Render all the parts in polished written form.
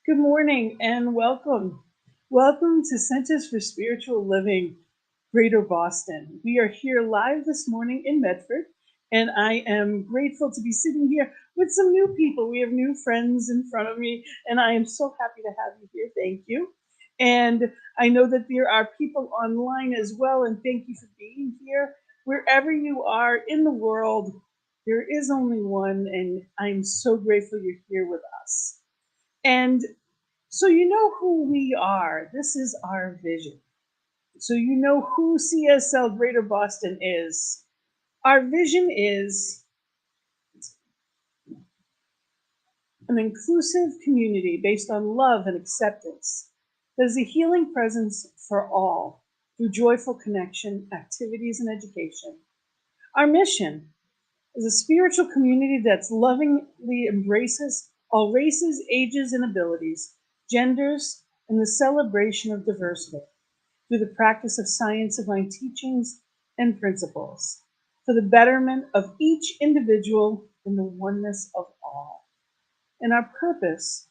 Good morning and welcome. Welcome to Centers for Spiritual Living, Greater Boston. We are here live this morning in Medford, and I am grateful to be sitting here with some new people. We have new friends in front of me, and I am so happy to have you here. Thank you. And I know that there are people online as well, and thank you for being here. Wherever you are in the world, there is only one, and I'm so grateful you're here with us. And so you know who we are. This is our vision. So you know who CSL Greater Boston is. Our vision is an inclusive community based on love and acceptance that is a healing presence for all through joyful connection, activities, and education. Our mission is a spiritual community that's lovingly embraces all races, ages, and abilities, genders, and the celebration of diversity through the practice of science-divine teachings and principles for the betterment of each individual and the oneness of all. And our purpose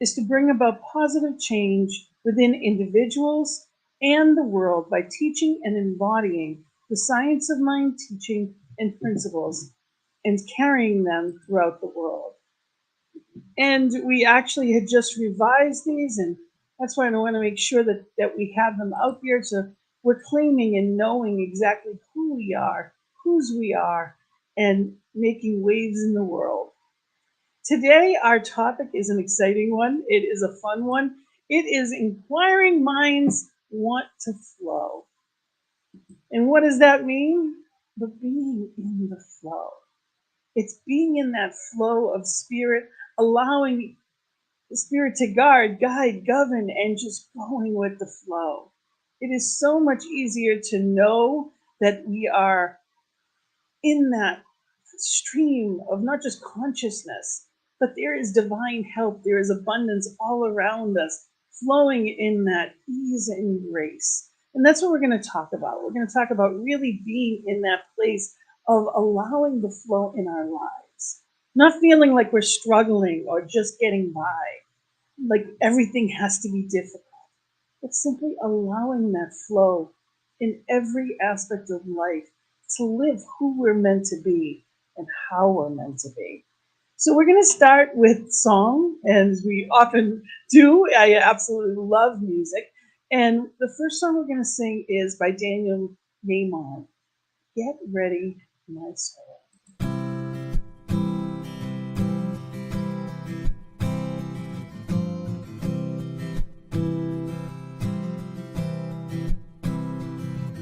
is to bring about positive change within individuals and the world by teaching and embodying the science of mind teaching and principles and carrying them throughout the world. And we actually had just revised these, and that's why I want to make sure that we have them out there. So we're claiming and knowing exactly who we are, whose we are, and making waves in the world. Today, our topic is an exciting one. It is a fun one. It is Inquiring Minds Want to Flow. And what does that mean? But being in the flow. It's being in that flow of spirit, allowing the spirit to guide, govern, and just going with the flow. It is so much easier to know that we are in that stream of not just consciousness, but there is divine help. There is abundance all around us, flowing in that ease and grace. And that's what we're going to talk about. We're going to talk about really being in that place of allowing the flow in our lives, not feeling like we're struggling or just getting by, like everything has to be difficult, but simply allowing that flow in every aspect of life to live who we're meant to be and how we're meant to be. So we're going to start with song, as we often do. I absolutely love music. And the first song we're going to sing is by Daniel Nahman, Get Ready, My Soul.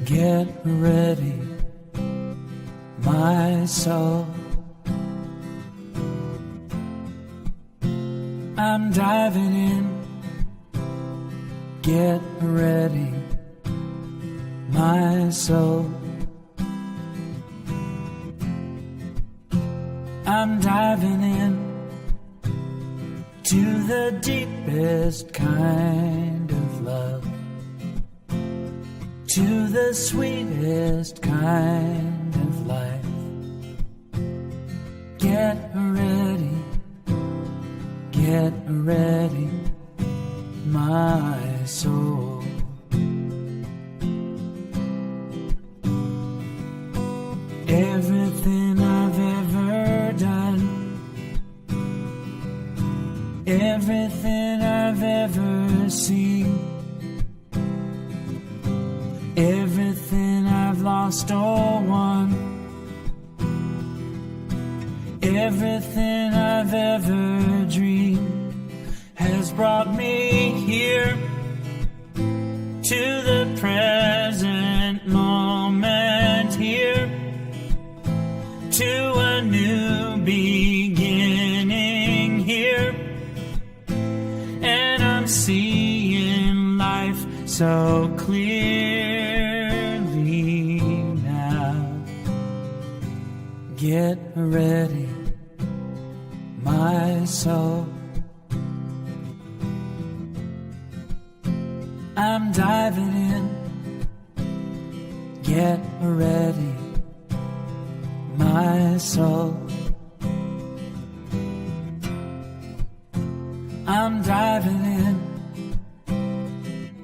Get ready, my soul. I'm diving in. Get ready, my soul. I'm diving in to the deepest kind of love, to the sweetest kind of life. Get ready, my soul. Everything I've ever done, everything I've ever seen, everything I've lost or won, everything I've ever dreamed has brought me here to the present moment, here to a new beginning here. And I'm seeing life so clearly now. Get ready, my soul. I'm diving in. Get ready, my soul.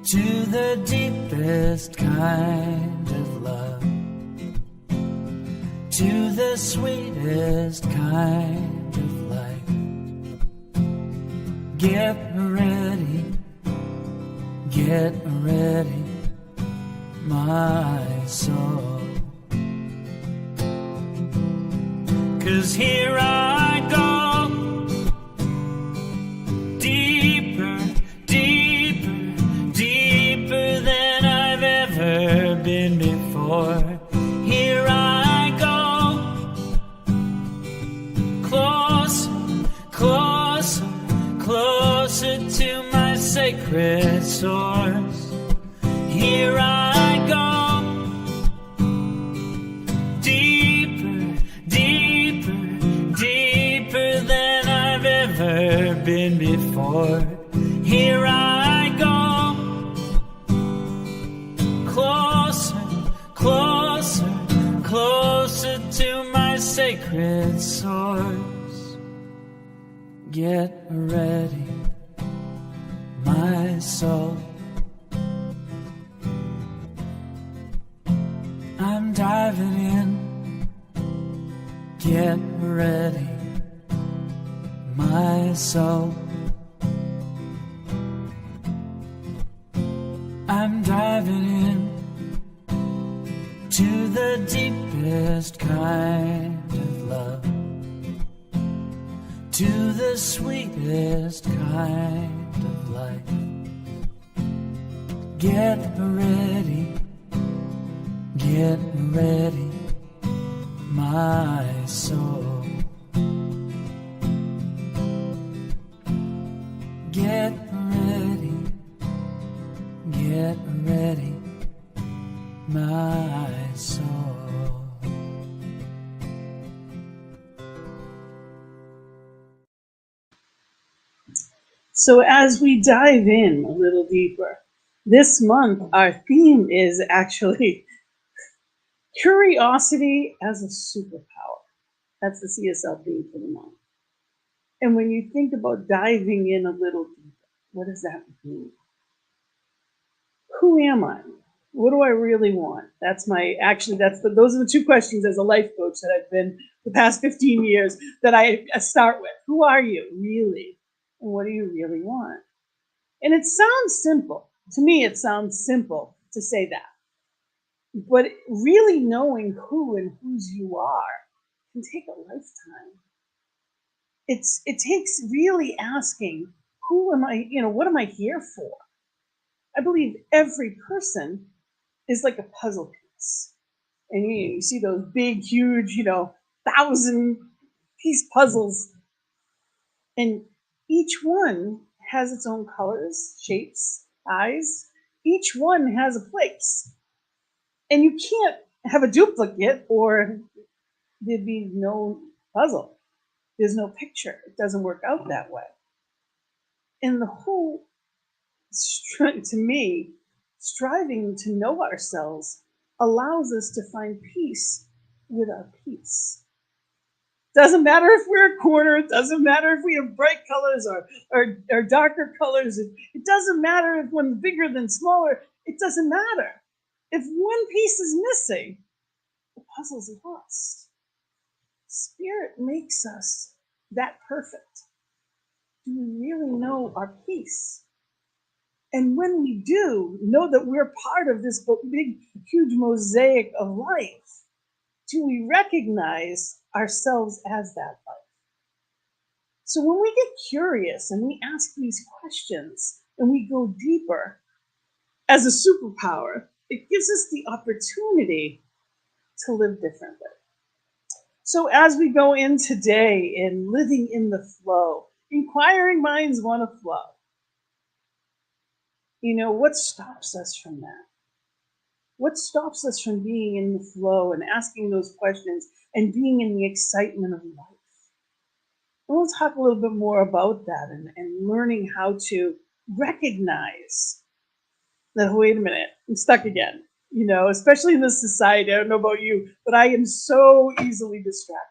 to the deepest kind of love, to the sweetest kind of life. Get ready, my soul. 'Cause here I go, deeper, deeper, deeper than I've ever been before. Here I go, closer, closer, closer to my sacred source. Here I go, deeper, deeper, deeper than I've ever been before. Here I go, closer, closer, closer to my sacred source. Get ready, my soul. I'm diving in. Get ready, my soul. I'm diving in to the deepest kind of love, to the sweetest kind of life. Get ready, my soul. Get ready, my soul. So as we dive in a little deeper, this month our theme is actually curiosity as a superpower. That's the CSL theme for the month. And when you think about diving in a little deeper, what does that mean? Who am I? What do I really want? Those are the two questions as a life coach that I've been the past 15 years that I start with. Who are you really? And what do you really want? And it sounds simple. To me, it sounds simple to say that. But really knowing who and whose you are can take a lifetime. It takes really asking, who am I, what am I here for? I believe every person is like a puzzle piece. And you see those big, huge, 1,000-piece puzzles. And each one has its own colors, shapes, eyes. Each one has a place. And you can't have a duplicate or there'd be no puzzle. There's no picture. It doesn't work out that way. And the whole, to me, striving to know ourselves allows us to find peace with our peace. Doesn't matter if we're a corner. It doesn't matter if we have bright colors or darker colors. It doesn't matter if one's bigger than smaller. It doesn't matter. If one piece is missing, the puzzle's lost. Spirit makes us that perfect. Do we really know our peace? And when we do know that we're part of this big, huge mosaic of life, do we recognize ourselves as that life? So when we get curious and we ask these questions and we go deeper as a superpower, it gives us the opportunity to live differently. So as we go in today in living in the flow, inquiring minds want to flow. What stops us from that? What stops us from being in the flow and asking those questions and being in the excitement of life? And we'll talk a little bit more about that and learning how to recognize that, wait a minute, I'm stuck again. Especially in this society, I don't know about you, but I am so easily distracted.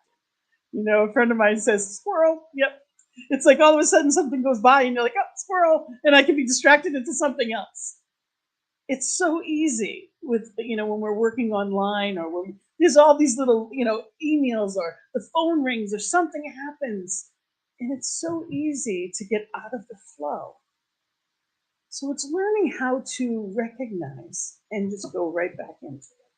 A friend of mine says, squirrel, yep. It's like all of a sudden something goes by and you're like, oh, squirrel, and I can be distracted into something else. it's so easy with, when we're working online, or when there's all these little, emails, or the phone rings, or something happens, and it's so easy to get out of the flow. So it's learning how to recognize and just go right back into it.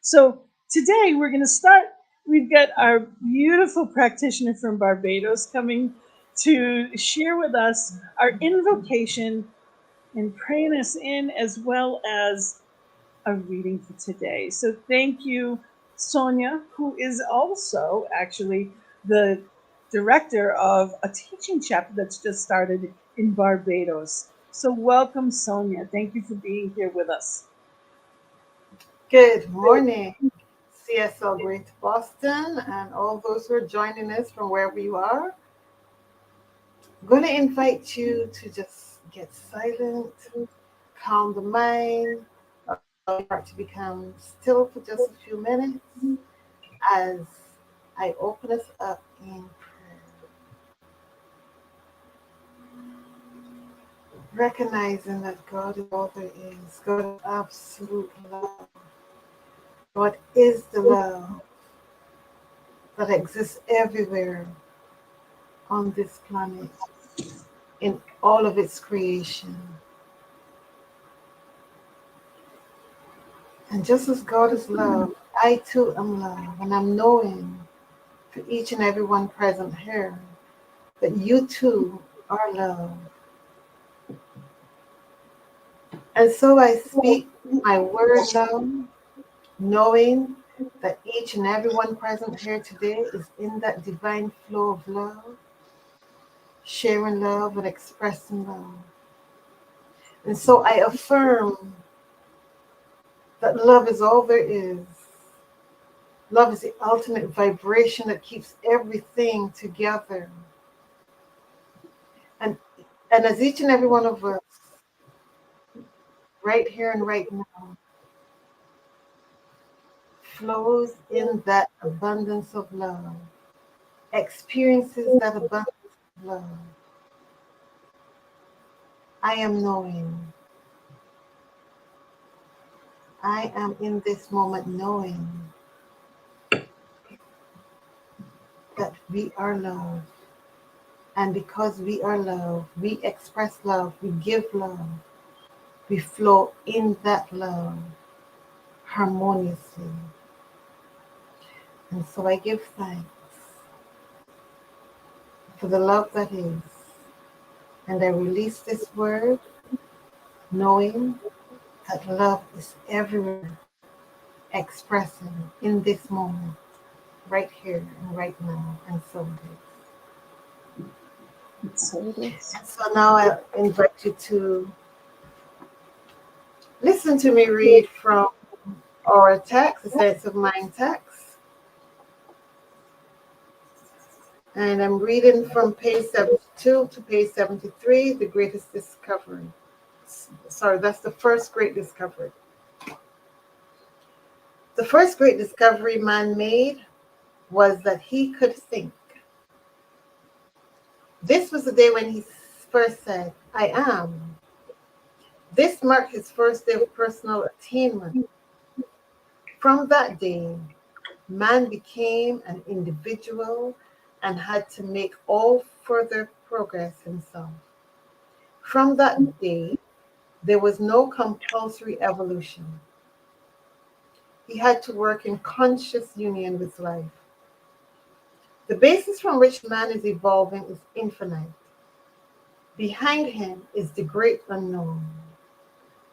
So today we're going to start. We've got our beautiful practitioner from Barbados coming to share with us our invocation and praying us in, as well as a reading for today. So thank you, Sonia, who is also actually the director of a teaching chapter that's just started in Barbados. So welcome, Sonia. Thank you for being here with us. Good morning, CSL Greater Boston, and all those who are joining us from wherever you are. I'm going to invite you to just get silent, calm the mind, allow your heart to become still for just a few minutes as I open us up in prayer. Recognizing that God is all there is, God is absolute love. God is the love that exists everywhere on this planet, in all of its creation. And just as God is love, I too am love, and I'm knowing for each and every one present here that you too are love. And so I speak my word love, knowing that each and every one present here today is in that divine flow of love, sharing love and expressing love. And so I affirm that love is all there is. Love is the ultimate vibration that keeps everything together. And as each and every one of us, right here and right now, flows in that abundance of love, experiences that abundance of love, I am knowing. I am in this moment knowing that we are love. And because we are love, we express love, we give love, we flow in that love harmoniously. And so I give thanks for the love that is. And I release this word knowing that love is everywhere, expressing in this moment, right here and right now. And so it is. So it is. So now I invite you to listen to me read from our text, the Sense of Mind text. And I'm reading from page 72 to page 73, The Greatest Discovery. Sorry, that's the first great discovery. The first great discovery man made was that he could think. This was the day when he first said, I am. This marked his first day of personal attainment. From that day, man became an individual and had to make all further progress himself. From that day, there was no compulsory evolution. He had to work in conscious union with life. The basis from which man is evolving is infinite. Behind him is the great unknown,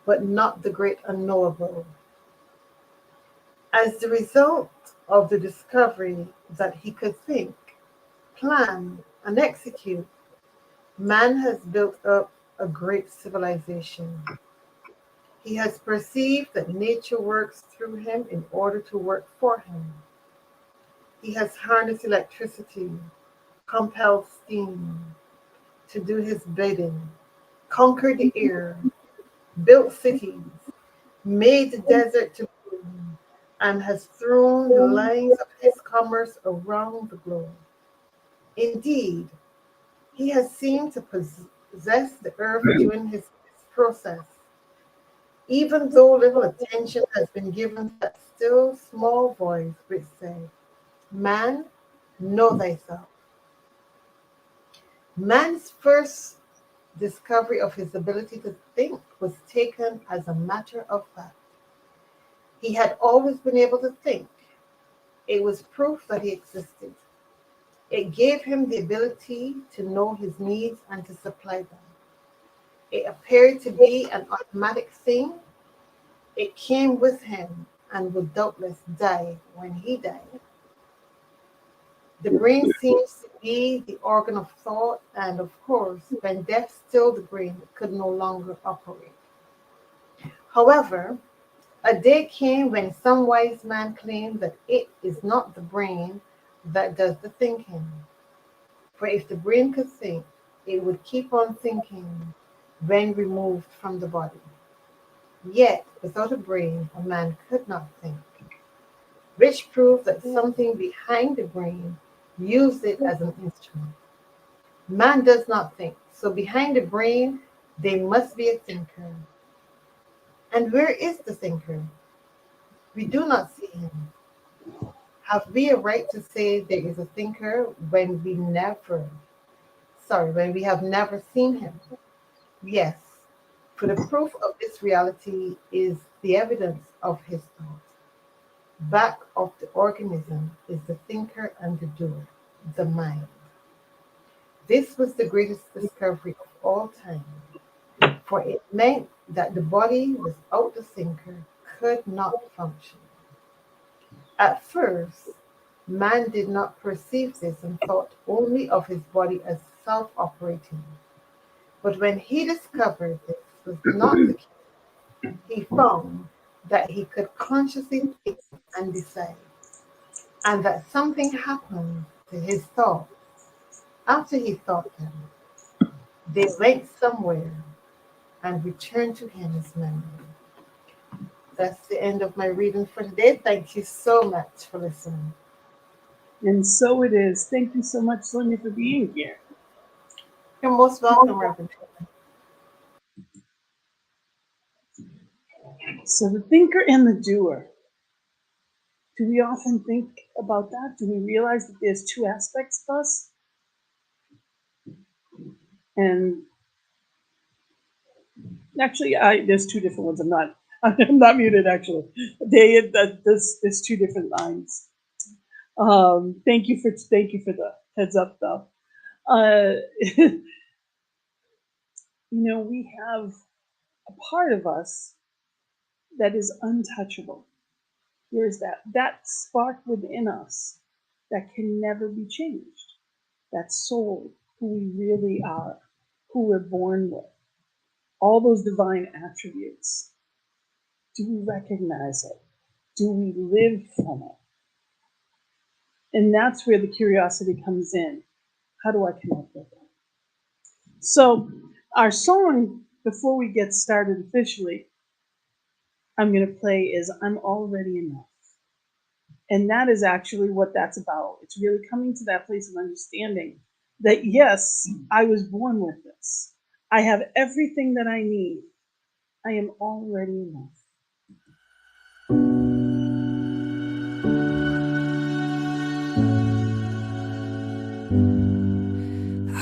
but not the great unknowable. As the result of the discovery that he could think, plan, and execute, man has built up a great civilization. He has perceived that nature works through him in order to work for him. He has harnessed electricity, compelled steam to do his bidding, conquered the air, built cities, made the desert to bloom, and has thrown the lines of his commerce around the globe. Indeed, he has seemed to possess the earth during his process, even though little attention has been given to that still small voice which said, "Man, know thyself." Man's first discovery of his ability to think was taken as a matter of fact. He had always been able to think. It was proof that he existed. It gave him the ability to know his needs and to supply them. It appeared to be an automatic thing. It came with him and would doubtless die when he died. The brain seems to be the organ of thought, and of course, when death stilled the brain, it could no longer operate. However, a day came when some wise man claimed that it is not the brain that does the thinking. For if the brain could think, it would keep on thinking when removed from the body. Yet, without a brain, a man could not think, which proved that something behind the brain used it as an instrument. Man does not think, so behind the brain, there must be a thinker. And where is the thinker? We do not see him. Have we a right to say there is a thinker when we have never seen him? Yes, for the proof of this reality is the evidence of his thought. Back of the organism is the thinker and the doer, the mind. This was the greatest discovery of all time, for it meant that the body without the thinker could not function. At first, man did not perceive this and thought only of his body as self-operating. But when he discovered this was not the case, he found that he could consciously think and decide, and that something happened to his thoughts after he thought them. They went somewhere and returned to him as memory. That's the end of my reading for today. Thank you so much for listening. And so it is. Thank you so much, Sonia, for being here. You're most welcome, Reverend. So the thinker and the doer. Do we often think about that? Do we realize that there's two aspects of us? And actually, there's two different ones. I'm not muted. Actually, there's two different lines. Thank you for the heads up, though. We have a part of us that is untouchable. There's that spark within us that can never be changed. That soul, who we really are, who we're born with, all those divine attributes. Do we recognize it? Do we live from it? And that's where the curiosity comes in. How do I connect with it? So our song, before we get started officially, I'm going to play is "I'm Already Enough." And that is actually what that's about. It's really coming to that place of understanding that, yes, I was born with this. I have everything that I need. I am already enough.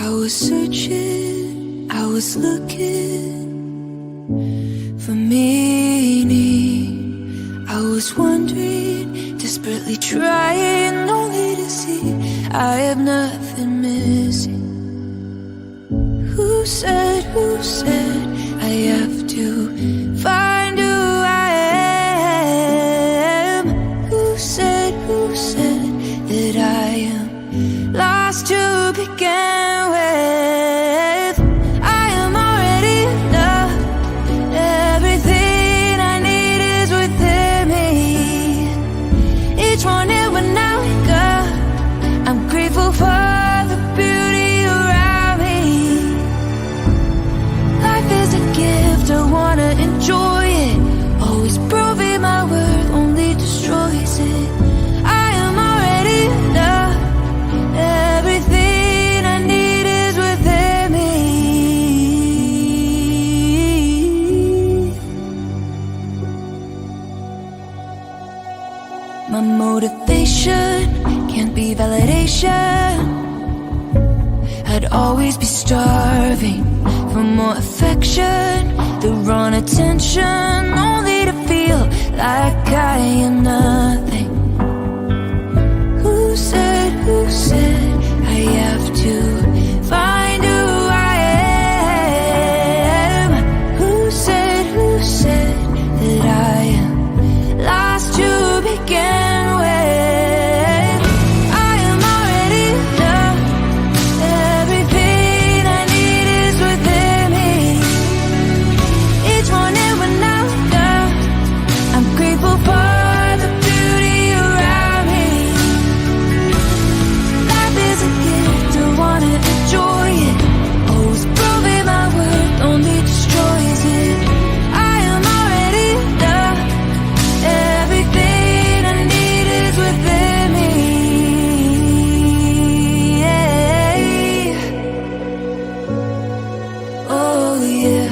I was searching, I was looking for meaning. I was wondering, desperately trying only to see I have nothing missing. Who said I have to find who I am? Who said that I am lost to begin with? I am already enough. Everything I need is within me. Each morning when I wake up, I'm grateful for the beauty around me. Life My motivation can't be validation. I'd always be starving for more affection, the wrong attention, only to feel like I am nothing. Who said I have to find who I am? Who said that I am lost to begin with? I am already loved. Everything I need is within me. Each morning when I wake up, I'm grateful for the beauty around me. Life is a gift, I wanna enjoy it. Always proving my worth only destroys it. I am already loved. Everything I need is within me. Oh yeah.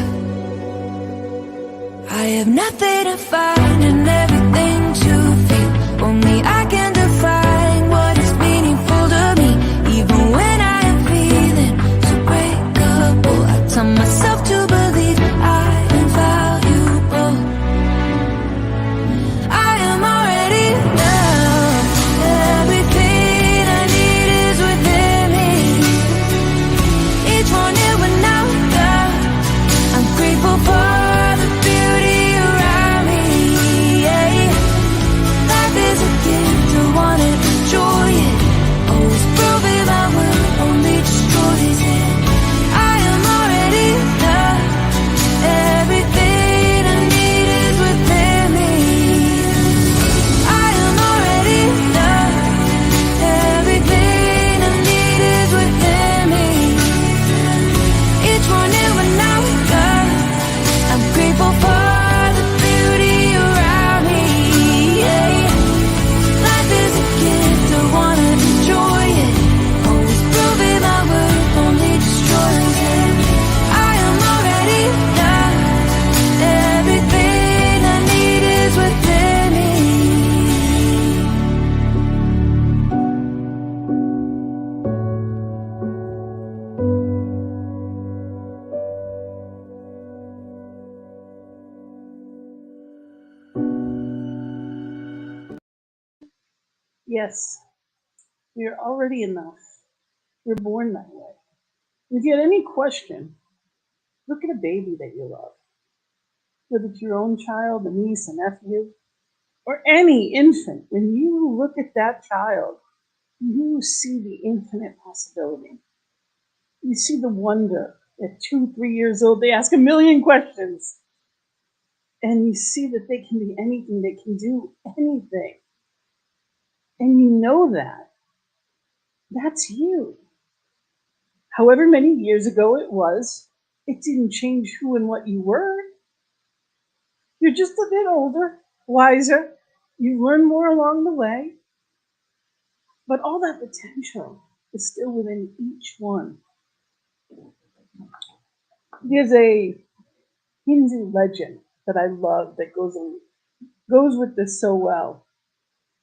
I have nothing to find and everything to feel. Only I can define what is meaningful to me. Even when I am feeling so breakable, I tell myself to believe I am valuable. I am already loved. Everything I need is within me. Each morning when I wake up, I'm grateful for the beauty around me. Yeah. Life is a gift, I wanna enjoy it. Always proving my worth only destroys it. I am already loved. Everything I need is within me. I am already loved. Everything I need is within me. Each morning when I wake up, I'm grateful for the beauty around me. Yeah. Life is a gift, I wanna enjoy it. Always proving my worth only destroys it. I am already loved. Everything I need is within me. Yes, we are already enough. We're born that way. If you had any question, look at a baby that you love, whether it's your own child, a niece, a nephew, or any infant. When you look at that child, you see the infinite possibility. You see the wonder. At 2, 3 years old, they ask a million questions. And you see that they can be anything, they can do anything. And you know that. That's you. However many years ago it was, it didn't change who and what you were. You're just a bit older, wiser. You learn more along the way. But all that potential is still within each one. There's a Hindu legend that I love that goes with this so well.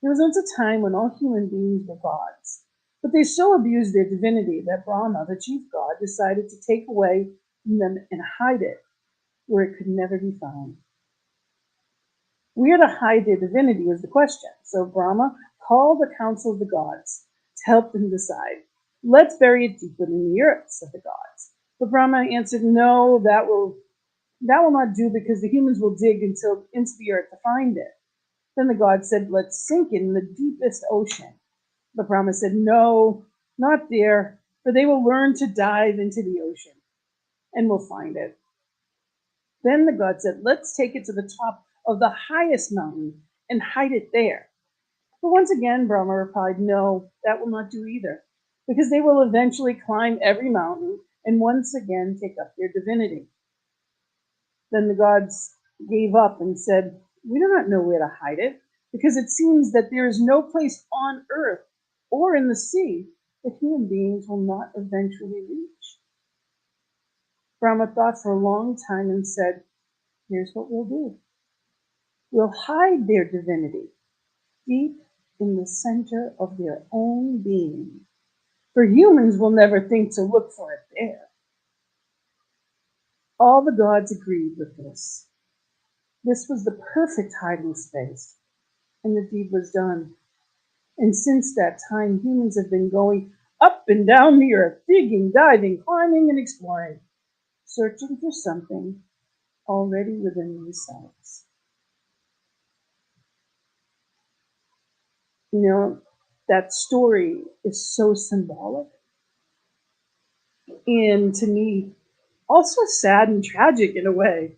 There was once a time when all human beings were gods, but they so abused their divinity that Brahma, the chief god, decided to take away from them and hide it where it could never be found. Where to hide their divinity was the question, so Brahma called the council of the gods to help them decide. Let's bury it deep within the earth, said the gods. But Brahma answered, no, that will not do because the humans will dig into the earth to find it. Then the gods said, let's sink it in the deepest ocean. But Brahma said, no, not there, for they will learn to dive into the ocean and we'll find it. Then the god said, let's take it to the top of the highest mountain and hide it there. But once again, Brahma replied, no, that will not do either, because they will eventually climb every mountain and once again take up their divinity. Then the gods gave up and said, we do not know where to hide it, because it seems that there is no place on earth or in the sea that human beings will not eventually reach. Brahma thought for a long time and said, here's what we'll do. We'll hide their divinity deep in the center of their own being. For humans will never think to look for it there. All the gods agreed with this. This was the perfect hiding space, and the deed was done. And since that time, humans have been going up and down the earth, digging, diving, climbing, and exploring, searching for something already within themselves. You know, that story is so symbolic. And to me, also sad and tragic in a way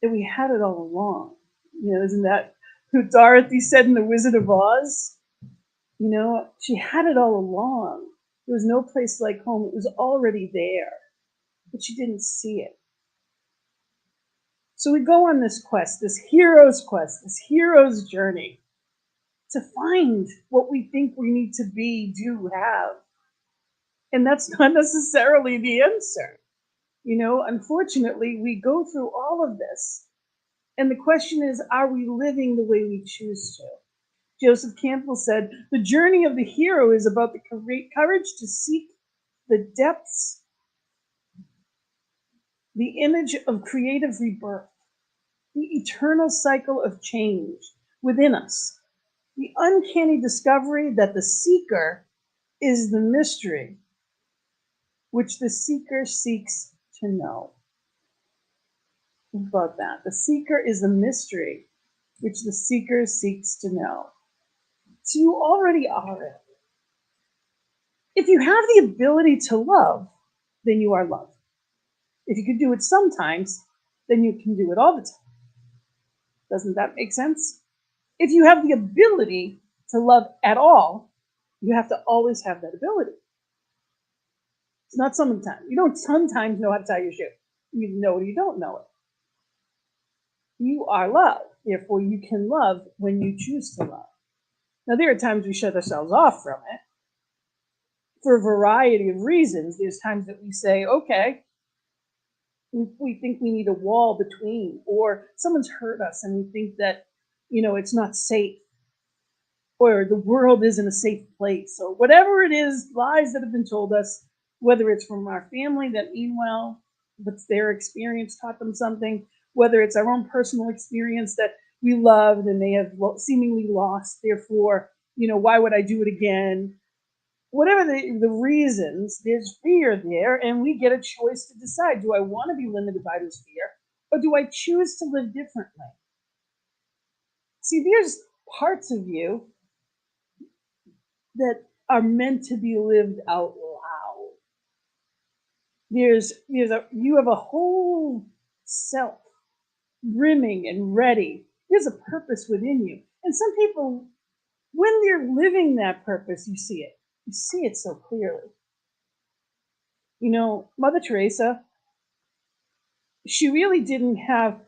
that we had it all along. You know, isn't that who Dorothy said in The Wizard of Oz? You know, she had it all along. There was no place like home. It was already there, but she didn't see it. So we go on this quest, this hero's journey to find what we think we need to be, do, have. And that's not necessarily the answer. You know, unfortunately, we go through all of this. And the question is, are we living the way we choose to? Joseph Campbell said, the journey of the hero is about the courage to seek the depths, the image of creative rebirth, the eternal cycle of change within us, the uncanny discovery that the seeker is the mystery which the seeker seeks to know. Think about that. The seeker is the mystery which the seeker seeks to know. So you already are it. If you have the ability to love, then you are love. If you can do it sometimes, then you can do it all the time. Doesn't that make sense? If you have the ability to love at all, you have to always have that ability. It's not sometimes. You don't sometimes know how to tie your shoe. You know it or you don't know it. You are love. Therefore, you can love when you choose to love. Now, there are times we shut ourselves off from it for a variety of reasons. There's times that we say, okay, we think we need a wall between, or someone's hurt us and we think that, you know, it's not safe, or the world isn't a safe place, or whatever it is, lies that have been told us, whether it's from our family that mean well, but their experience taught them something, whether it's our own personal experience that we loved and they have seemingly lost, therefore, you know, why would I do it again? Whatever the reasons, there's fear there, and we get a choice to decide, do I want to be limited by this fear, or do I choose to live differently? See, there's parts of you that are meant to be lived out loud. You have a whole self brimming and ready. There's a purpose within you. And some people, when they're living that purpose, you see it. You see it so clearly. You know, Mother Teresa, she really didn't have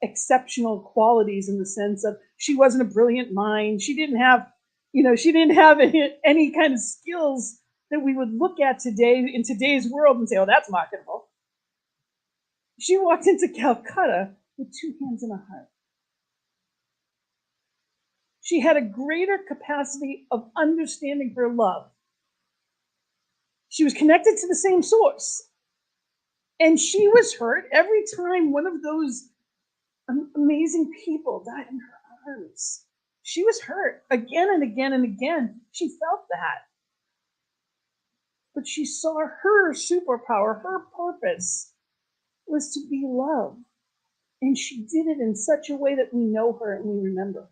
exceptional qualities in the sense of she wasn't a brilliant mind. She didn't have, you know, she didn't have any kind of skills that we would look at today in today's world and say, oh, that's marketable. She walked into Calcutta with two hands and a heart. She had a greater capacity of understanding her love. She was connected to the same source. And she was hurt every time one of those amazing people died in her arms. She was hurt again and again and again. She felt that. But she saw her superpower, her purpose was to be love. And she did it in such a way that we know her and we remember her.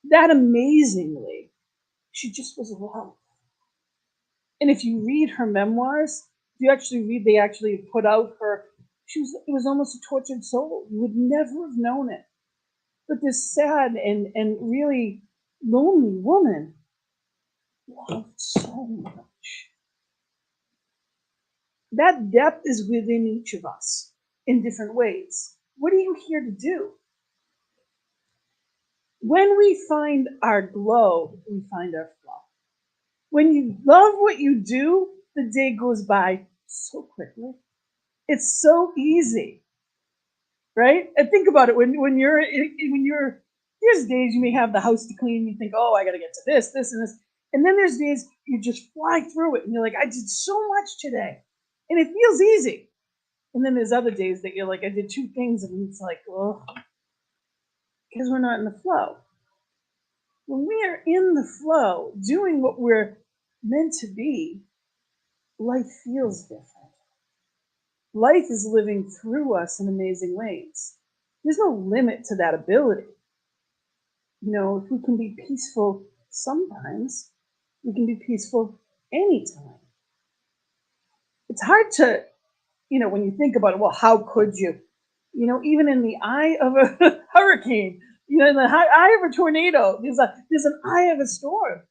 That amazingly, she just was love. And if you read her memoirs, if you actually read, they actually put out her, it was almost a tortured soul. You would never have known it. But this sad and really lonely woman loved so much. That depth is within each of us in different ways. What are you here to do? When we find our glow, we find our flow. When you love what you do, the day goes by so quickly. It's so easy, right? And think about it when you're There's days you may have the house to clean, you think, oh, I got to get to this, this, and this. And then there's days you just fly through it and you're like, I did so much today. And it feels easy. And then there's other days that you're like, I did two things, and it's like, well, because we're not in the flow. When we are in the flow, doing what we're meant to be, life feels different. Life is living through us in amazing ways. There's no limit to that ability. If we can be peaceful sometimes, we can be peaceful anytime. It's hard to, when you think about it, well, how could you? Even in the eye of a hurricane, in the eye of a tornado, there's an eye of a storm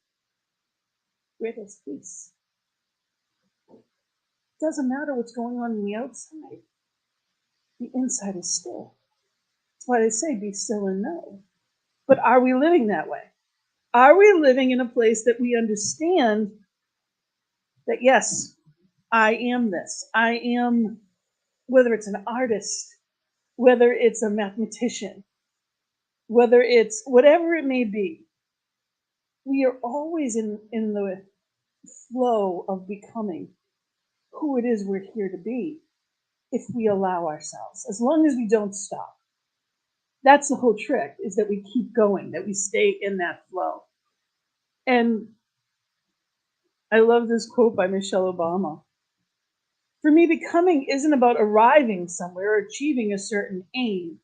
where there's peace. It doesn't matter what's going on the outside. The inside is still. That's why they say be still and know. But are we living that way? Are we living in a place that we understand that, yes, I am this. I am, whether it's an artist, whether it's a mathematician, whether it's whatever it may be, we are always in the flow of becoming who it is we're here to be if we allow ourselves, as long as we don't stop. That's the whole trick, is that we keep going, that we stay in that flow. And I love this quote by Michelle Obama. For me, becoming isn't about arriving somewhere or achieving a certain aim.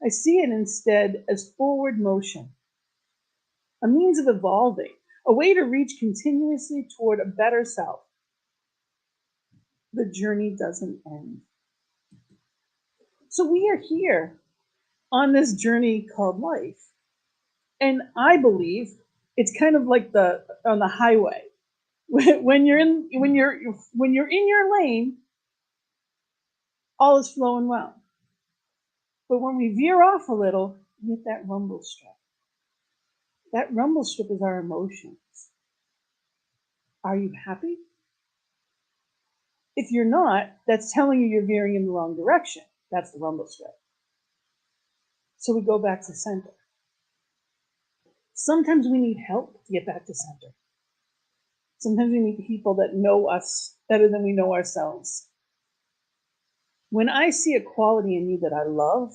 I see it instead as forward motion, a means of evolving, a way to reach continuously toward a better self. The journey doesn't end. So we are here on this journey called life. And I believe it's kind of like on the highway. When you're in your lane, all is flowing well. But when we veer off a little, we hit that rumble strip. That rumble strip is our emotions. Are you happy? If you're not, that's telling you you're veering in the wrong direction. That's the rumble strip. So we go back to center. Sometimes we need help to get back to center. Sometimes we need people that know us better than we know ourselves. When I see a quality in you that I love,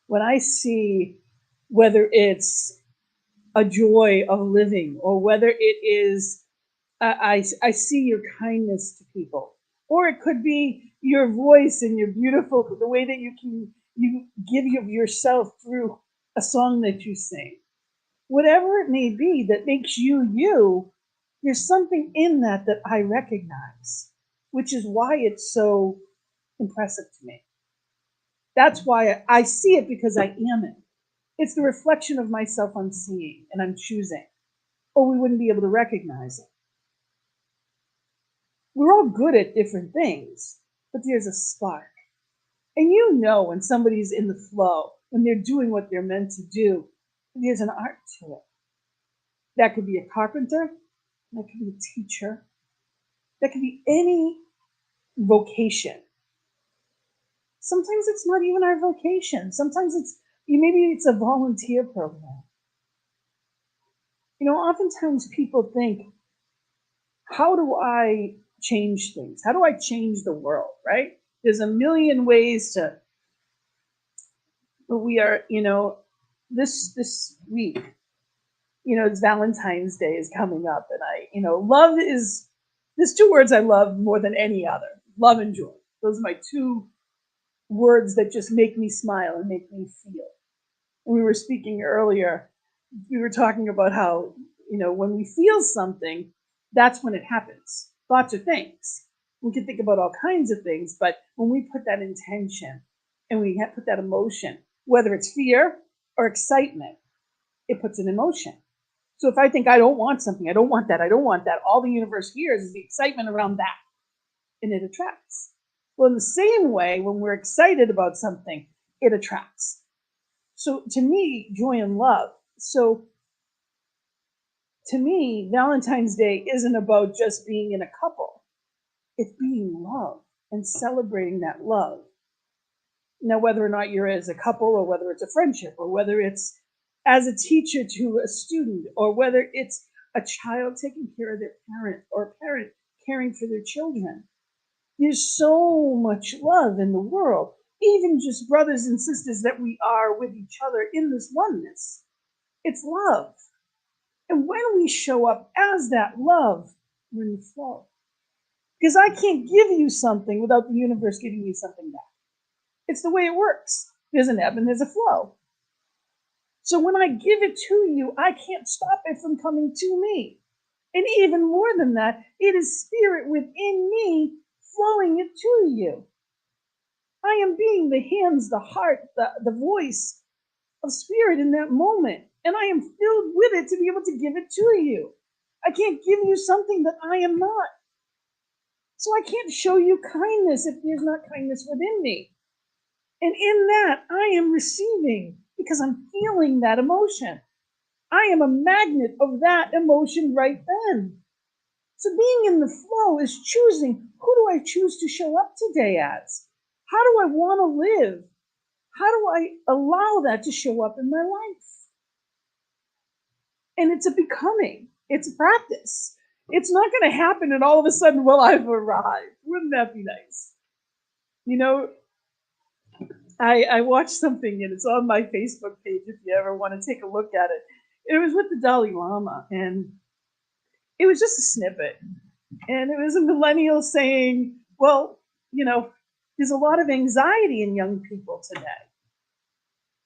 when I see whether it's a joy of living or whether it is, I see your kindness to people, or it could be your voice and your beautiful, the way that you give of yourself through a song that you sing. Whatever it may be that makes you you, there's something in that I recognize, which is why it's so impressive to me. That's why I see it, because I am it. It's the reflection of myself I'm seeing and I'm choosing, or we wouldn't be able to recognize it. We're all good at different things, but there's a spark. And when somebody's in the flow, when they're doing what they're meant to do, there's an art to it. That could be a carpenter, that could be a teacher, that could be any vocation. Sometimes it's not even our vocation. Sometimes maybe it's a volunteer program. Oftentimes people think, how do I change things? How do I change the world, right? There's a million ways but we are, this week, it's Valentine's Day is coming up, and love there's two words I love more than any other: love and joy. Those are my two words that just make me smile and make me feel. And we were speaking earlier, we were talking about how, when we feel something, that's when it happens. Thoughts are things. We can think about all kinds of things, but when we put that intention and we put that emotion, whether it's fear or excitement, it puts an emotion. So if I think I don't want something, I don't want that, all the universe hears is the excitement around that, and it attracts. Well, in the same way, when we're excited about something, it attracts. So to me, joy and love. So to me, Valentine's Day isn't about just being in a couple. It's being love and celebrating that love. Now, whether or not you're as a couple, or whether it's a friendship, or whether it's as a teacher to a student, or whether it's a child taking care of their parent or a parent caring for their children. There's so much love in the world, even just brothers and sisters that we are with each other in this oneness. It's love. And when we show up as that love, we're in the flow. Because I can't give you something without the universe giving me something back. It's the way it works. There's an ebb and there's a flow. So when I give it to you, I can't stop it from coming to me. And even more than that, it is spirit within me flowing it to you. I am being the hands, the heart, the voice of spirit in that moment. And I am filled with it to be able to give it to you. I can't give you something that I am not. So I can't show you kindness if there's not kindness within me. And in that, I am receiving because I'm feeling that emotion. I am a magnet of that emotion right then. So being in the flow is choosing, who do I choose to show up today as? How do I want to live? How do I allow that to show up in my life? And it's a becoming, it's a practice. It's not going to happen and all of a sudden, well, I've arrived. Wouldn't that be nice? You know, I watched something and it's on my Facebook page if you ever want to take a look at it. It was with the Dalai Lama, and it was just a snippet. And it was a millennial saying, well, you know, there's a lot of anxiety in young people today.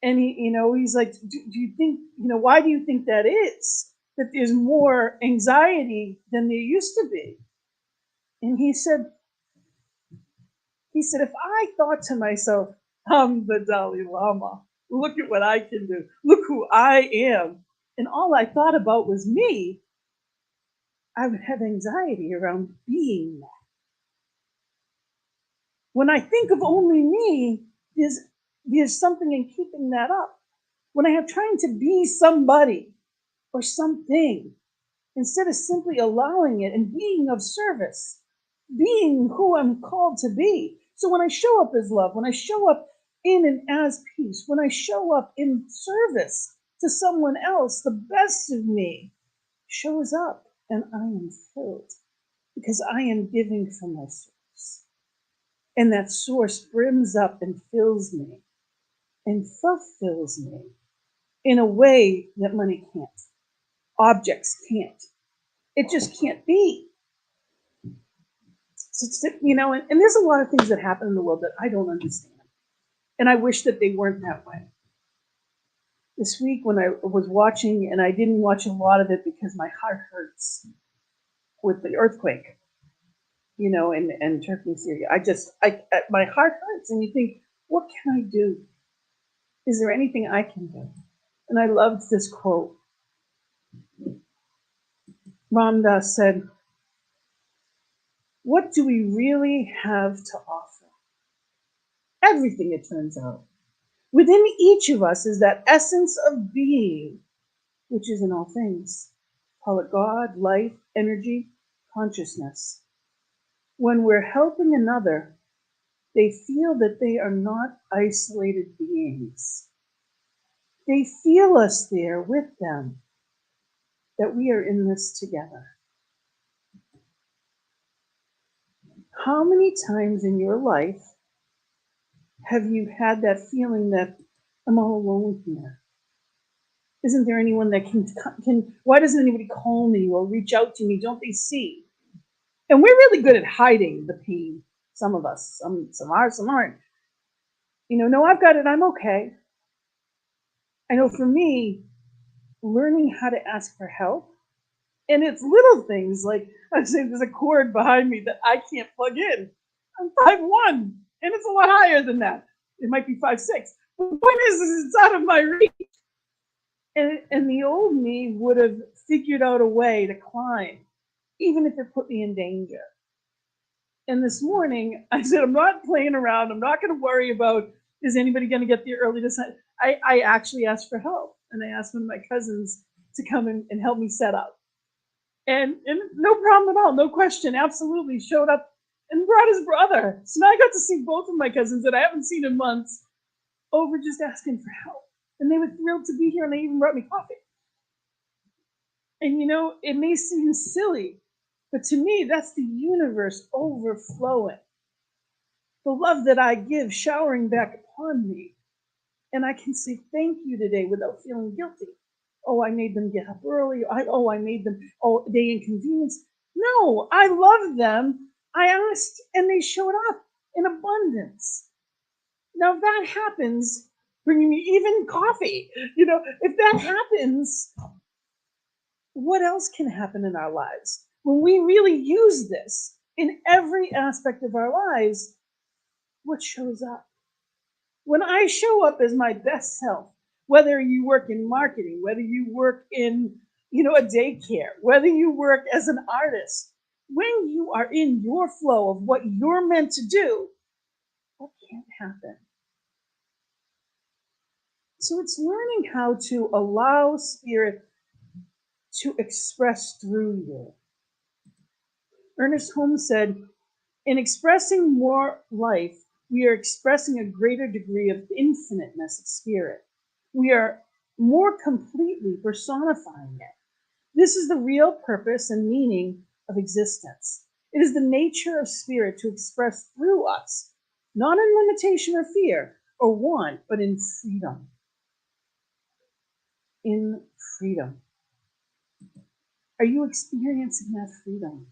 And he's like, do you think, why do you think that is? That there's more anxiety than there used to be? And he said, if I thought to myself, I'm the Dalai Lama, look at what I can do, look who I am, and all I thought about was me, I would have anxiety around being that. When I think of only me, there's something in keeping that up. When I am trying to be somebody or something, instead of simply allowing it and being of service, being who I'm called to be. So when I show up as love, when I show up in and as peace, when I show up in service to someone else, the best of me shows up and I am filled because I am giving from my source. And that source brims up and fills me and fulfills me in a way that money can't. Objects can't. It just can't be. So, and there's a lot of things that happen in the world that I don't understand. And I wish that they weren't that way. This week when I was watching, and I didn't watch a lot of it because my heart hurts with the earthquake, and Turkey and Syria. My heart hurts, and you think, what can I do? Is there anything I can do? And I loved this quote. Ram Dass said, what do we really have to offer? Everything, it turns out. Within each of us is that essence of being, which is in all things. Call it God, life, energy, consciousness. When we're helping another, they feel that they are not isolated beings. They feel us there with them, that we are in this together. How many times in your life have you had that feeling that I'm all alone here? Isn't there anyone that can, why doesn't anybody call me or reach out to me? Don't they see? And we're really good at hiding the pain. Some of us, some are, some aren't. No, I've got it, I'm okay. I know for me, learning how to ask for help, and it's little things like, I'm saying there's a cord behind me that I can't plug in. I'm 5'1", and it's a lot higher than that. It might be 5'6". But the point is it's out of my reach. And the old me would have figured out a way to climb, even if it put me in danger. And this morning, I said, I'm not playing around. I'm not going to worry about, is anybody going to get there early this night? I actually asked for help. And I asked one of my cousins to come and help me set up. And no problem at all, no question, absolutely showed up and brought his brother. So now I got to see both of my cousins that I haven't seen in months over just asking for help. And they were thrilled to be here, and they even brought me coffee. And it may seem silly, but to me, that's the universe overflowing. The love that I give showering back upon me. And I can say thank you today without feeling guilty. Oh, I made them get up early. I made them, they inconvenienced. No, I love them. I asked, and they showed up in abundance. Now, if that happens, bringing me even coffee, if that happens, what else can happen in our lives? When we really use this in every aspect of our lives, what shows up? When I show up as my best self, whether you work in marketing, whether you work in, a daycare, whether you work as an artist, when you are in your flow of what you're meant to do, what can't happen? So it's learning how to allow spirit to express through you. Ernest Holmes said, in expressing more life, we are expressing a greater degree of infiniteness of spirit. We are more completely personifying it. This is the real purpose and meaning of existence. It is the nature of spirit to express through us, not in limitation or fear or want, but in freedom. In freedom. Are you experiencing that freedom?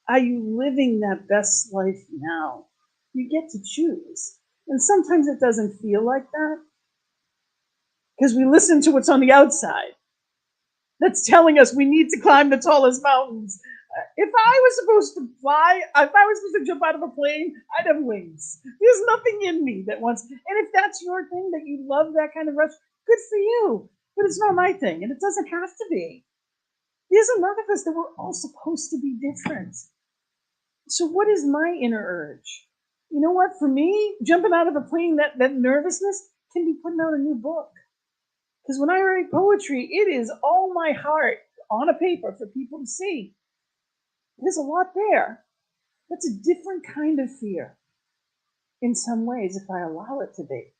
Are you living that best life now? You get to choose. And sometimes it doesn't feel like that because we listen to what's on the outside that's telling us we need to climb the tallest mountains. If I was supposed to fly, if I was supposed to jump out of a plane, I'd have wings. There's nothing in me that wants, and if that's your thing, that you love that kind of rush, good for you. But it's not my thing, and it doesn't have to be. There's enough of us that we're all supposed to be different. So what is my inner urge? You know what? For me, jumping out of a plane, that nervousness can be putting out a new book. Because when I write poetry, it is all my heart on a paper for people to see. There's a lot there. That's a different kind of fear in some ways, if I allow it to be.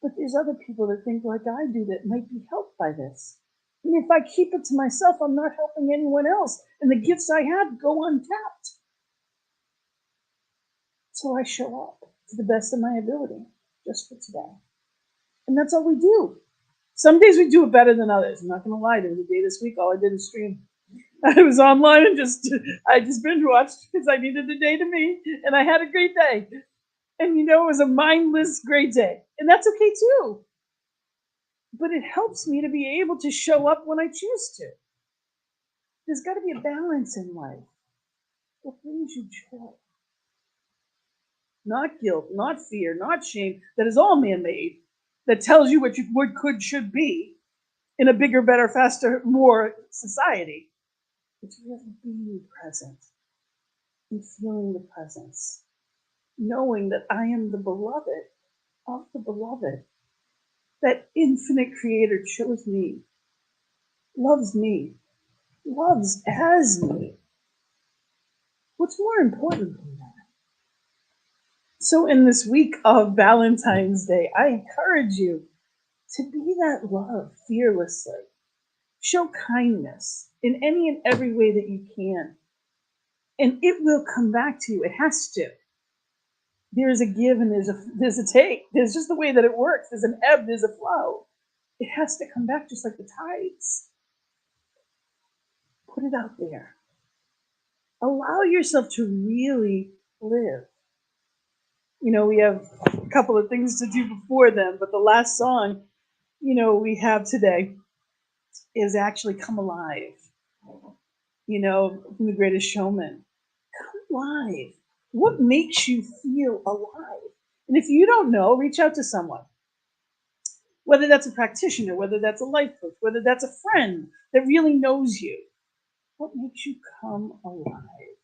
But there's other people that think like I do that might be helped by this. And if I keep it to myself, I'm not helping anyone else. And the gifts I have go untapped. So I show up to the best of my ability just for today. And that's all we do. Some days we do it better than others. I'm not going to lie. There was a day this week, all I did was stream. I was online and I just binge watched because I needed the day to me. And I had a great day. And it was a mindless great day. And that's okay too. But it helps me to be able to show up when I choose to. There's got to be a balance in life. What brings you joy? Not guilt, not fear, not shame, that is all man-made, that tells you what you would, could, should be in a bigger, better, faster, more society. It's really being present and feeling the presence, knowing that I am the beloved of the beloved. That infinite creator chose me, loves as me. What's more important than that? So in this week of Valentine's Day, I encourage you to be that love fearlessly. Show kindness in any and every way that you can. And it will come back to you. It has to. There's a give and there's a take. There's just the way that it works. There's an ebb, there's a flow. It has to come back just like the tides. Put it out there. Allow yourself to really live. We have a couple of things to do before then, but the last song, we have today is actually Come Alive, from The Greatest Showman. Come alive. What makes you feel alive? And if you don't know, reach out to someone. Whether that's a practitioner, whether that's a life coach, whether that's a friend that really knows you. What makes you come alive?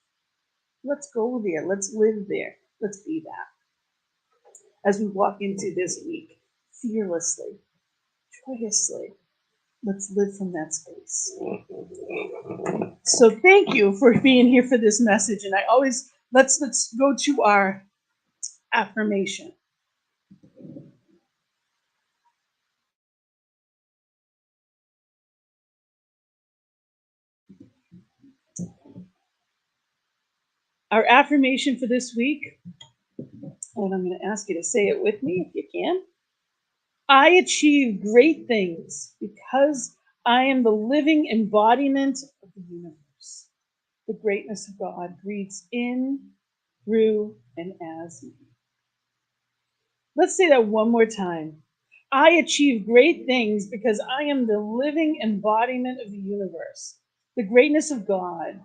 Let's go there. Let's live there. Let's be that. As we walk into this week, fearlessly, joyously, let's live from that space. So thank you for being here for this message. And let's go to our affirmation. Our affirmation for this week, and I'm going to ask you to say it with me if you can. I achieve great things because I am the living embodiment of the universe. The greatness of God breathes in, through, and as me. Let's say that one more time. I achieve great things because I am the living embodiment of the universe. The greatness of God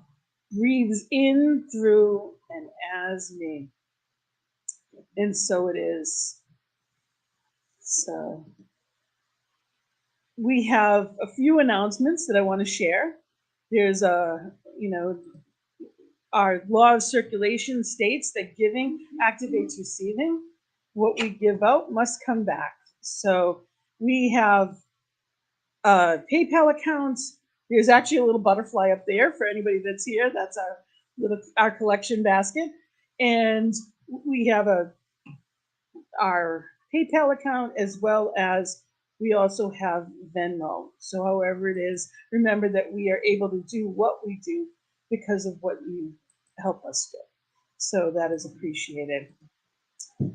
breathes in, through, and as me. And so it is. So we have a few announcements that I want to share. There's our law of circulation states that giving activates receiving. What we give out must come back. So we have PayPal accounts. There's actually a little butterfly up there for anybody that's here. That's our collection basket, and we have our PayPal account as well as we also have Venmo. So however it is, remember that we are able to do what we do because of what you help us do. So that is appreciated.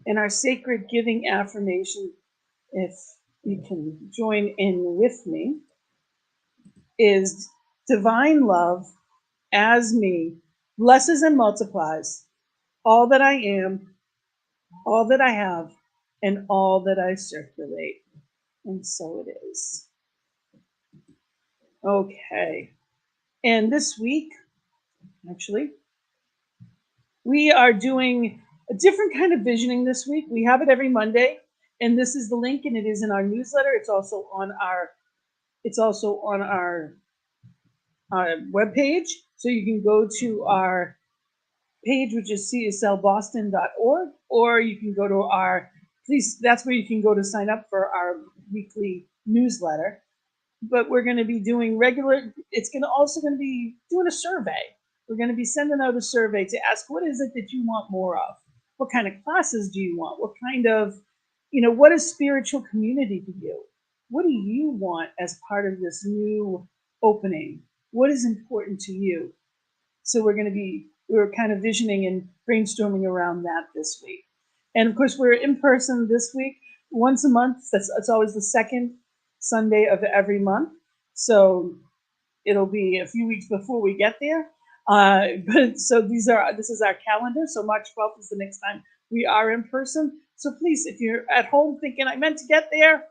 And our sacred giving affirmation, if you can join in with me, is divine love as me blesses and multiplies all that I am, all that I have, and all that I circulate. And so it is. Okay. And this week, actually, we are doing a different kind of visioning this week. We have it every Monday, and this is the link, and it is in our newsletter. It's also on our webpage. So you can go to our page, which is cslboston.org, or you can go to that's where you can go to sign up for our weekly newsletter. But we're going to be doing it's also going to be doing a survey. We're going to be sending out a survey to ask, what is it that you want more of? What kind of classes do you want? What kind of, what is spiritual community to you? What do you want as part of this new opening? What is important to you? So we're kind of visioning and brainstorming around that this week. And of course, we're in person this week, once a month. It's always the second Sunday of every month. So it'll be a few weeks before we get there. But so this is our calendar. So March 12th is the next time we are in person. So please, if you're at home thinking I meant to get there,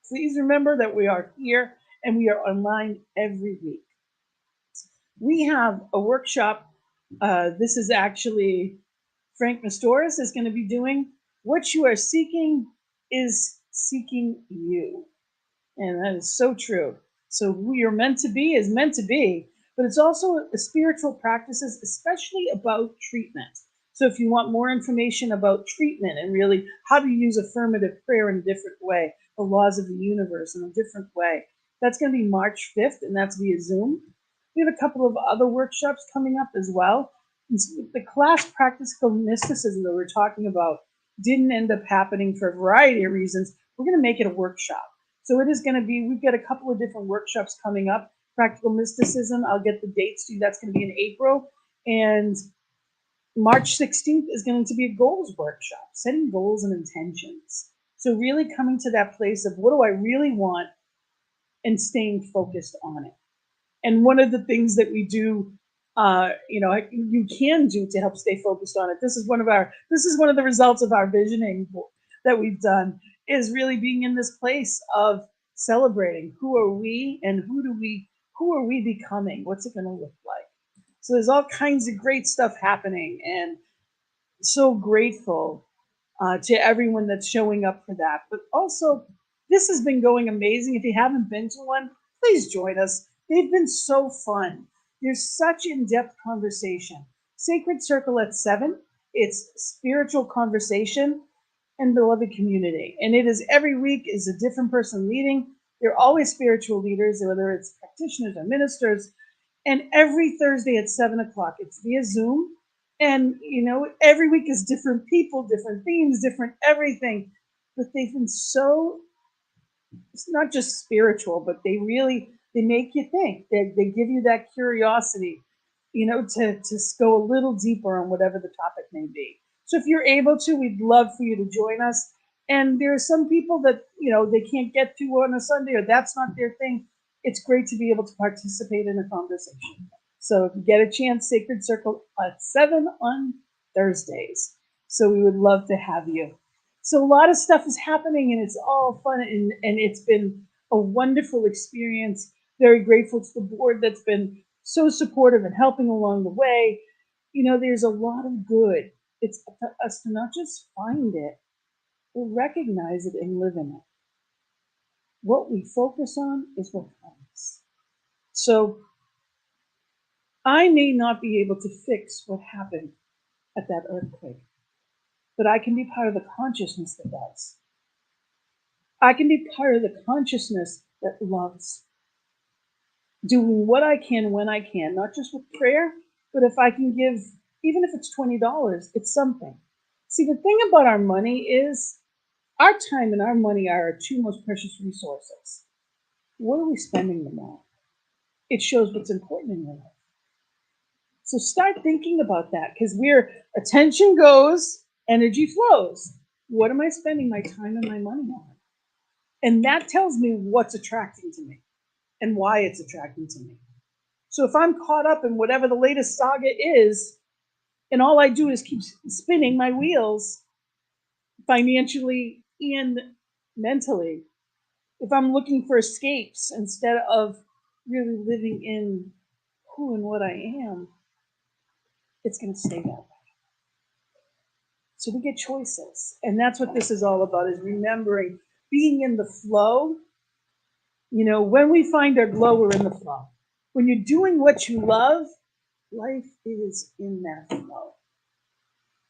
please remember that we are here and we are online every week. We have a workshop. This is actually Frank Mastoris is going to be doing. What you are seeking is seeking you. And that is so true. So who you're meant to be is meant to be, but it's also a spiritual practices, especially about treatment. So if you want more information about treatment and really how to use affirmative prayer in a different way, the laws of the universe in a different way, that's going to be March 5th, and that's via Zoom. We have a couple of other workshops coming up as well. The class Practical Mysticism that we're talking about didn't end up happening for a variety of reasons. We're going to make it a workshop. So it is going to be, we've got a couple of different workshops coming up. Practical Mysticism, I'll get the dates to you. That's going to be in April. And March 16th is going to be a goals workshop, setting goals and intentions. So really coming to that place of what do I really want and staying focused on it. And one of the things that we do, you can do to help stay focused on it. This is one of the results of our visioning that we've done, is really being in this place of celebrating who are we and who are we becoming? What's it going to look like? So there's all kinds of great stuff happening, and so grateful to everyone that's showing up for that. But also, this has been going amazing. If you haven't been to one, please join us. They've been so fun. There's such in-depth conversation. Sacred Circle at 7, it's spiritual conversation and beloved community. And it is every week is a different person leading. They're always spiritual leaders, whether it's practitioners or ministers. And every Thursday at 7 o'clock, it's via Zoom. And, every week is different people, different themes, different everything. But they've been so, it's not just spiritual, but they make you think. They give you that curiosity. to go a little deeper on whatever the topic may be. So if you're able to, we'd love for you to join us. And there are some people that, they can't get to on a Sunday, or that's not their thing. It's great to be able to participate in a conversation. So if you get a chance, Sacred Circle at 7 on Thursdays. So we would love to have you. So a lot of stuff is happening, and it's all fun, and it's been a wonderful experience. Very grateful to the board that's been so supportive and helping along the way. There's a lot of good. It's up to us to not just find it, but recognize it and live in it. What we focus on is what comes. So I may not be able to fix what happened at that earthquake, but I can be part of the consciousness that does. I can be part of the consciousness that loves. Doing what I can when I can, not just with prayer, but if I can give, even if it's $20, it's something. See, the thing about our money is our time and our money are our two most precious resources. What are we spending them on? It shows what's important in your life. So start thinking about that, because where attention goes, energy flows. What am I spending my time and my money on? And that tells me what's attracting to me and why it's attracting to me. So if I'm caught up in whatever the latest saga is, and all I do is keep spinning my wheels financially and mentally, if I'm looking for escapes instead of really living in who and what I am, it's going to stay that way. So we get choices. And that's what this is all about, is remembering being in the flow. When we find our glow, we're in the flow. When you're doing what you love, life is in that flow.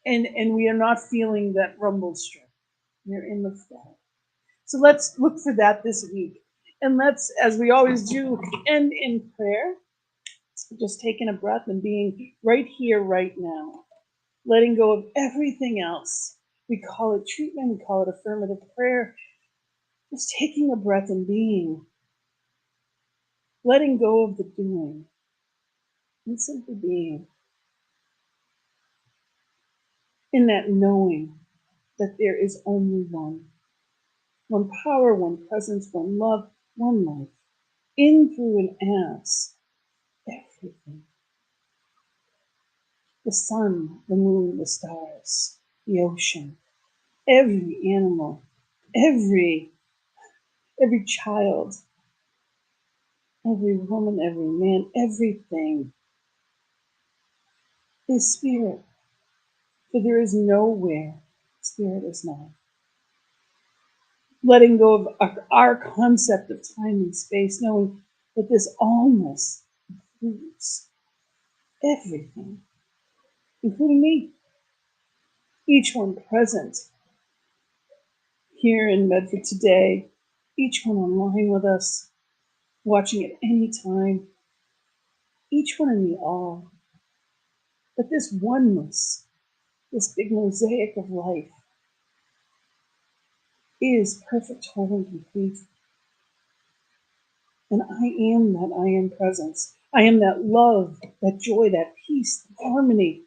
And we are not feeling that rumble strip. We're in the flow. So let's look for that this week. And let's, as we always do, end in prayer. Just taking a breath and being right here, right now. Letting go of everything else. We call it treatment, we call it affirmative prayer. Just taking a breath and being. Letting go of the doing. And simply being. In that knowing that there is only one. One power, one presence, one love, one life. In, through, and as everything. The sun, the moon, the stars, the ocean, every animal, every child, every woman, every man, everything is spirit. For there is nowhere spirit is not. Letting go of our concept of time and space, knowing that this allness includes everything, including me. Each one present here in Medford today, each one online with us, watching at any time, each one in the all. But this oneness, this big mosaic of life, is perfect, whole, and complete. And I am that I am presence. I am that love, that joy, that peace, that harmony.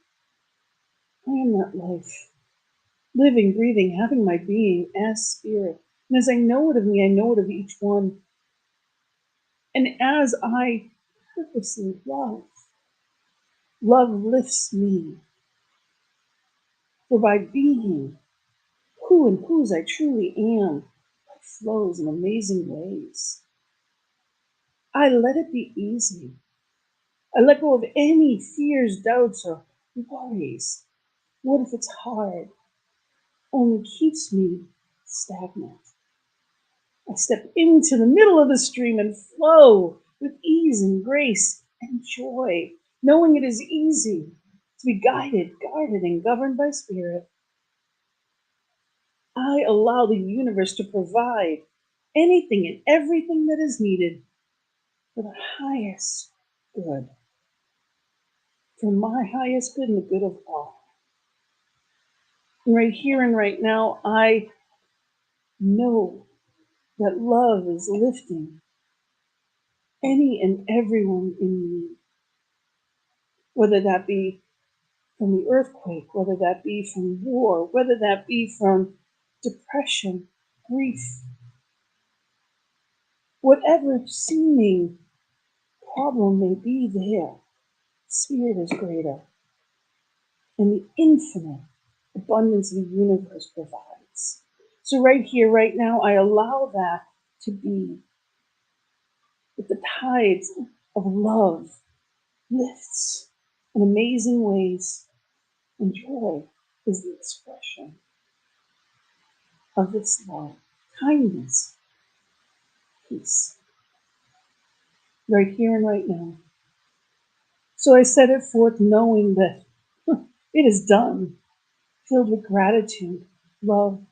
I am that life, living, breathing, having my being as spirit. And as I know it of me, I know it of each one. And as I purposely love, love lifts me. For by being who and whose I truly am, it flows in amazing ways. I let it be easy. I let go of any fears, doubts, or worries. What if it's hard? Only keeps me stagnant. I step into the middle of the stream and flow with ease and grace and joy, knowing it is easy to be guided, guarded, and governed by spirit. I allow the universe to provide anything and everything that is needed for the highest good, for my highest good and the good of all. And right here and right now, I know that love is lifting any and everyone in me. whether that be from the earthquake, whether that be from war, whether that be from depression, grief, whatever seeming problem may be there, Spirit is greater, and the infinite abundance of the universe provides. So right here, right now, I allow that to be, that the tides of love lifts in amazing ways, and joy is the expression of this love, kindness, peace, right here and right now. So I set it forth knowing that it is done, filled with gratitude, love,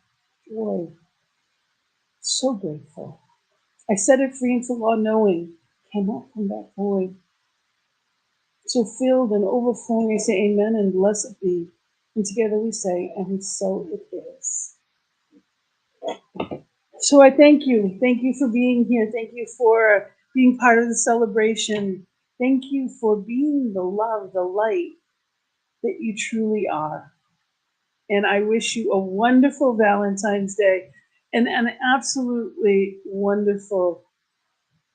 joy, so grateful. I set it free into law knowing cannot come back void. So filled and overflowing, I say amen and blessed be. And together we say, and so it is. So I thank you. Thank you for being here. Thank you for being part of the celebration. Thank you for being the love, the light that you truly are. And I wish you a wonderful Valentine's Day and an absolutely wonderful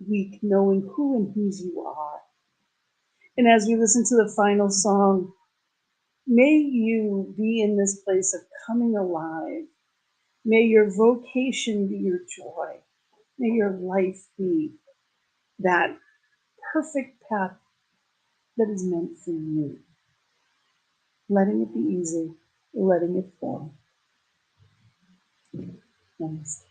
week, knowing who and whose you are. And as we listen to the final song, may you be in this place of coming alive. May your vocation be your joy. May your life be that perfect path that is meant for you. Letting it be easy, letting it flow. Namaste.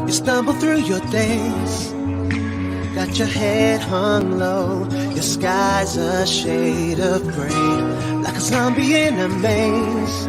You stumble through your days, got your head hung low, your sky's a shade of gray, like a zombie in a maze.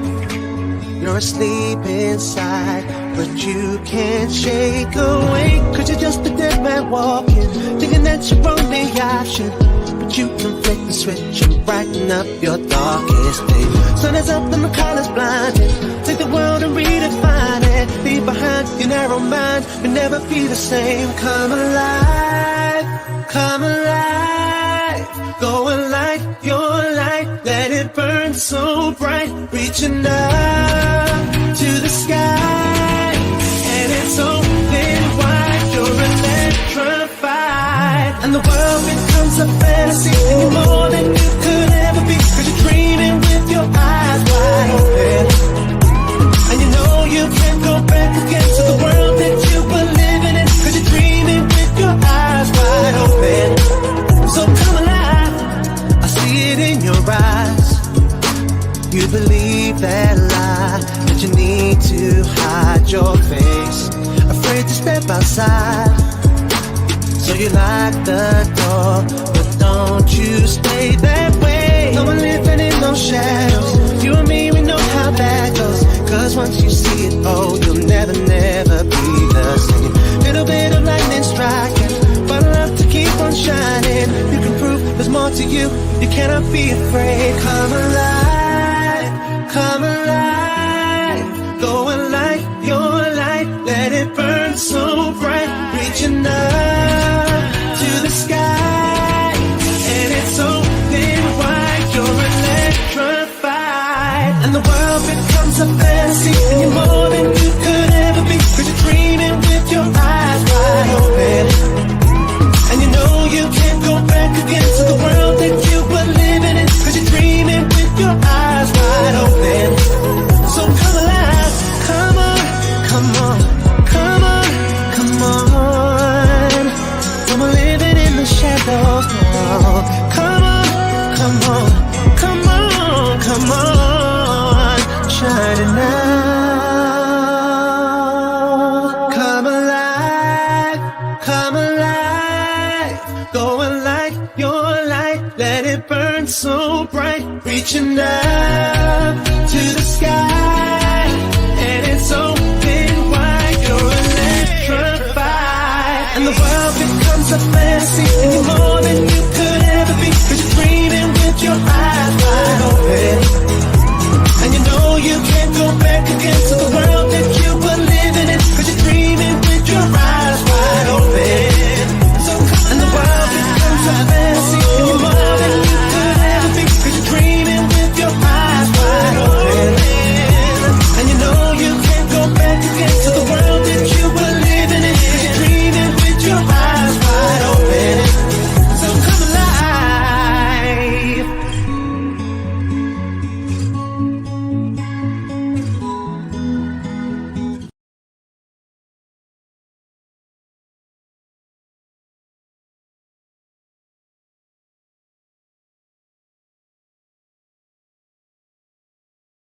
You're asleep inside, but you can't shake awake, 'cause you're just a dead man walking, thinking that you're only option. But you can flick the switch and brighten up your darkest day. Sun is up and the colors blinding. Take the world and redefine it. Leave behind your narrow mind, you'll never be the same. Come alive, come alive. Go and light your light, let it burn so bright. Reaching up to the sky, and it's open wide. You're electrified, and the world becomes a fantasy, and you're more than you could ever be, 'cause you're dreaming with your eyes wide open. And you know you can't go back again to the world that you were living in, 'cause you're dreaming with your eyes wide open. So come alive, I see it in your eyes. You believe that lie, that you need to hide your face, afraid to step outside. So you lock the door, but don't you stay that way. No one living in no shadows. You and me, we know how that goes. 'Cause once you see it, oh, you'll never, never be the same. Little bit of lightning striking, but enough to keep on shining. You can prove there's more to you. You cannot be afraid. Come alive, come alive. Go and light your light, let it burn so bright. Reaching up to the sky, and it's open wide. You're electrified, and the world becomes a fantasy, and you're more than you could ever be, 'cause you're dreaming with your eyes wide open. And you know you can't go back again to the world that you were living in, 'cause you're dreaming with your eyes wide open. So come alive, come on, come on, come on, come on. Come on, living in the shadows now. Come on, come on, come on, come on, shining now. Come alive, come alive. Go and light your light, let it burn so bright. Reaching up to the sky, and it's open wide. You're electrified, and the world becomes a fantasy, and you're more than you could ever be,